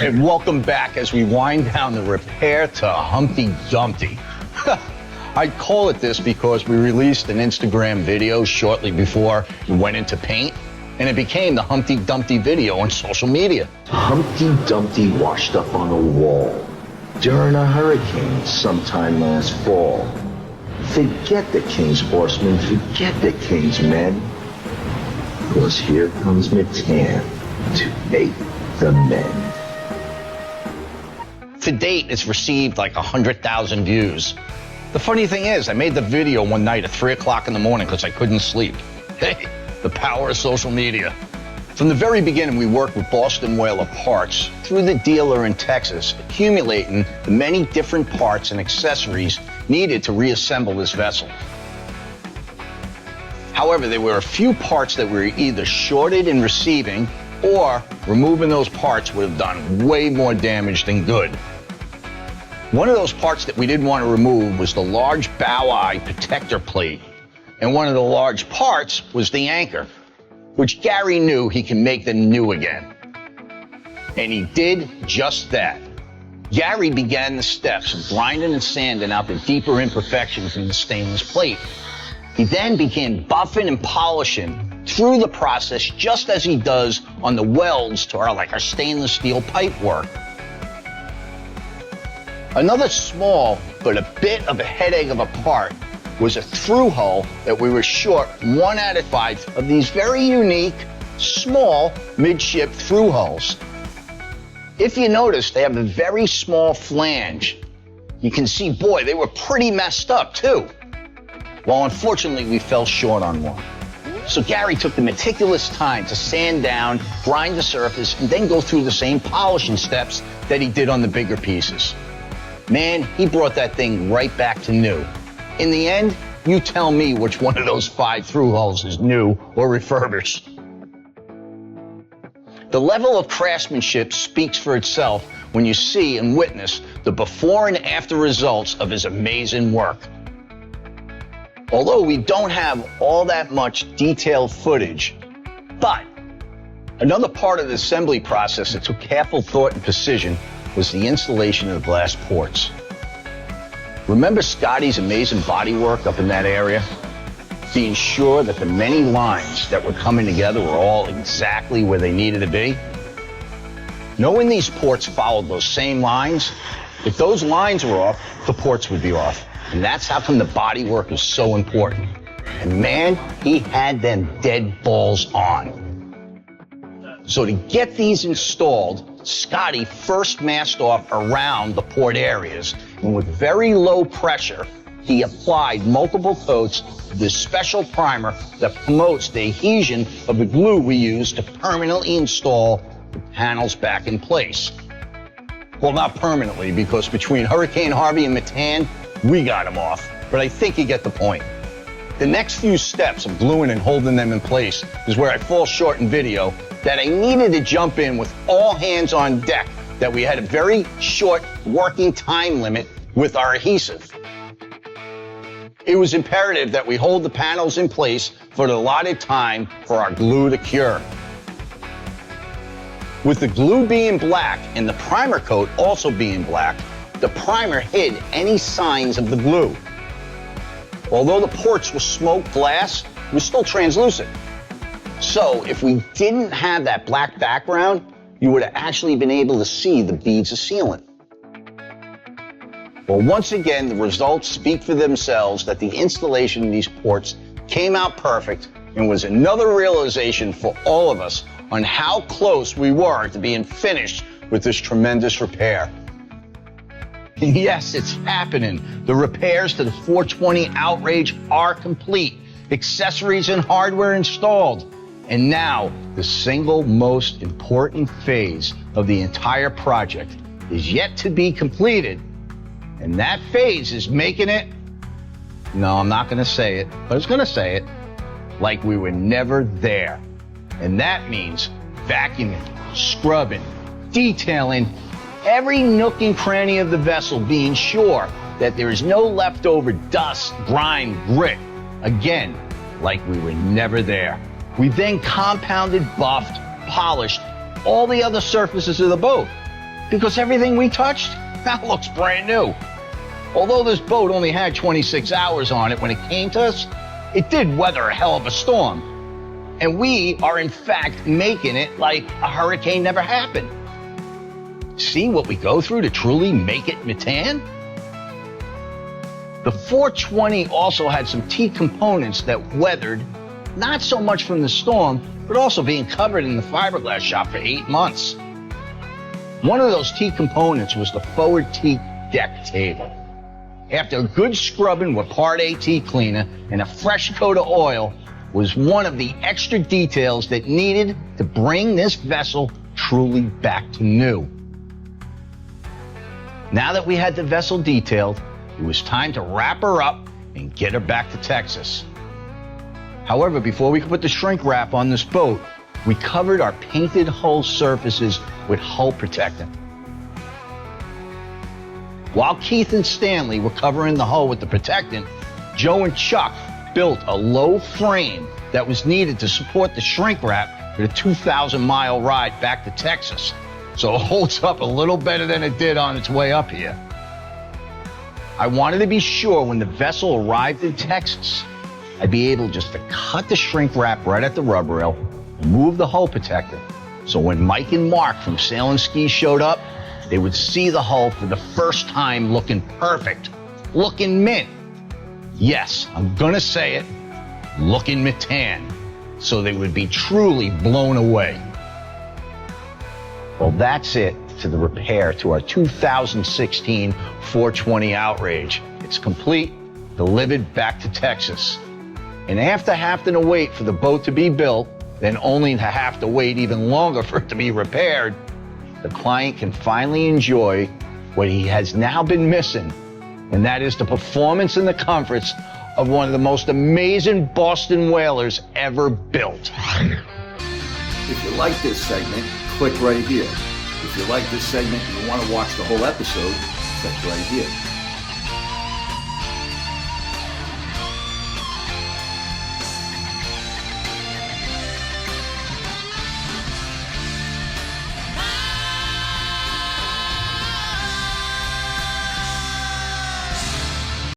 And welcome back as we wind down the repair to Humpty Dumpty. I call it this because we released an Instagram video shortly before we went into paint, and it became the Humpty Dumpty video on social media. Humpty Dumpty washed up on a wall during a hurricane sometime last fall. Forget the king's horsemen, forget the king's men, because here comes Metan to make the men. To date, it's received like 100,000 views. The funny thing is, I made the video one night at 3 o'clock in the morning because I couldn't sleep. Hey, the power of social media. From the very beginning, we worked with Boston Whaler Parts through the dealer in Texas, accumulating the many different parts and accessories needed to reassemble this vessel. However, there were a few parts that we were either shorted in receiving, or removing those parts would have done way more damage than good. One of those parts that we didn't want to remove was the large bow eye protector plate. And one of the large parts was the anchor, which Gary knew he can make them new again. And he did just that. Gary began the steps of grinding and sanding out the deeper imperfections in the stainless plate. He then began buffing and polishing through the process, just as he does on the welds to our stainless steel pipe work. Another small but a bit of a headache of a part was a through hull that we were short 1 out of 5 of these very unique, small midship through hulls. If you notice, they have a very small flange. You can see, boy, they were pretty messed up too. Well, unfortunately, we fell short on one. So Gary took the meticulous time to sand down, grind the surface, and then go through the same polishing steps that he did on the bigger pieces. Man, he brought that thing right back to new. In the end, you tell me which one of those 5 through hulls is new or refurbished. The level of craftsmanship speaks for itself when you see and witness the before and after results of his amazing work. Although we don't have all that much detailed footage, but another part of the assembly process that took careful thought and precision was the installation of the glass ports. Remember Scotty's amazing bodywork up in that area? Being sure that the many lines that were coming together were all exactly where they needed to be? Knowing these ports followed those same lines, if those lines were off, the ports would be off. And that's how come the bodywork is so important. And man, he had them dead balls on. So to get these installed, Scotty first masked off around the port areas, and with very low pressure, he applied multiple coats of this special primer that promotes the adhesion of the glue we use to permanently install the panels back in place. Well, not permanently, because between Hurricane Harvey and Metan, we got them off, but I think you get the point. The next few steps of gluing and holding them in place is where I fall short in video, that I needed to jump in with all hands on deck, that we had a very short working time limit with our adhesive. It was imperative that we hold the panels in place for the allotted time for our glue to cure. With the glue being black and the primer coat also being black, the primer hid any signs of the glue. Although the ports were smoked glass, it was still translucent. So if we didn't have that black background, you would have actually been able to see the beads of sealant. Well, once again, the results speak for themselves that the installation of these ports came out perfect and was another realization for all of us on how close we were to being finished with this tremendous repair. And yes, it's happening. The repairs to the 420 Outrage are complete. Accessories and hardware installed. And now, the single most important phase of the entire project is yet to be completed. And that phase is making it, no, I'm not gonna say it, but I was gonna say it, like we were never there. And that means vacuuming, scrubbing, detailing, every nook and cranny of the vessel, being sure that there is no leftover dust, grime, grit. Again, like we were never there. We then compounded, buffed, polished all the other surfaces of the boat. because everything we touched now looks brand new. Although this boat only had 26 hours on it when it came to us, it did weather a hell of a storm. And we are in fact making it like a hurricane never happened. See what we go through to truly make it Metan? The 420 also had some teak components that weathered, not so much from the storm, but also being covered in the fiberglass shop for 8 months. One of those teak components was the forward teak deck table. After a good scrubbing with Part A teak cleaner and a fresh coat of oil was one of the extra details that needed to bring this vessel truly back to new. Now that we had the vessel detailed, it was time to wrap her up and get her back to Texas. However, before we could put the shrink wrap on this boat, we covered our painted hull surfaces with hull protectant. While Keith and Stanley were covering the hull with the protectant, Joe and Chuck built a low frame that was needed to support the shrink wrap for the 2,000-mile ride back to Texas. So it holds up a little better than it did on its way up here. I wanted to be sure when the vessel arrived in Texas, I'd be able just to cut the shrink wrap right at the rub rail, remove the hull protector, so when Mike and Mark from Sail and Ski showed up, they would see the hull for the first time looking perfect, looking mint. Yes, I'm gonna say it, looking Metan, so they would be truly blown away. Well, that's it to the repair to our 2016 420 Outrage. It's complete, delivered back to Texas. And after having to wait for the boat to be built, then only to have to wait even longer for it to be repaired, the client can finally enjoy what he has now been missing, and that is the performance and the comforts of one of the most amazing Boston whalers ever built. If you like this segment, click right here. If you like this segment and you want to watch the whole episode, click right here.